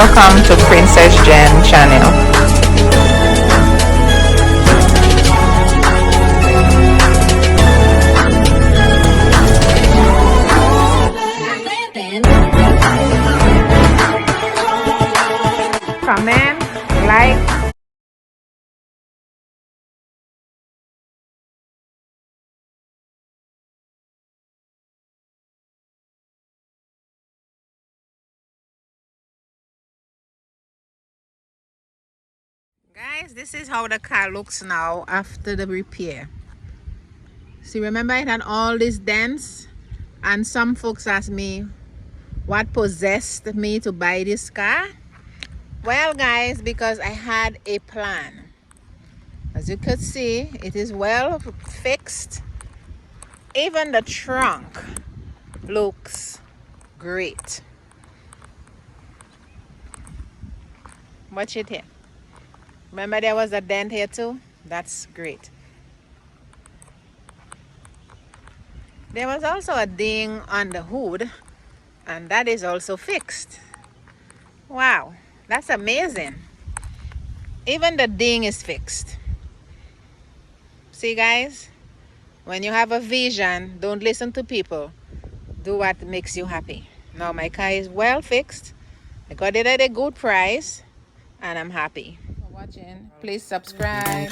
welcome to Princess Jen channel. Comment, like. Guys, this is how the car looks now after the repair. See, remember it had all these dents, and some folks asked me what possessed me to buy this car. Well guys, because I had a plan. As you could see, it is well fixed. Even the trunk looks great. Watch it here. Remember there was a dent here too? That's great. There was also a ding on the hood, and that is also fixed. Wow, that's amazing. Even the ding is fixed. See guys, when you have a vision, don't listen to people. Do what makes you happy. Now my car is well fixed. I got it at a good price, and I'm happy. For watching, please subscribe.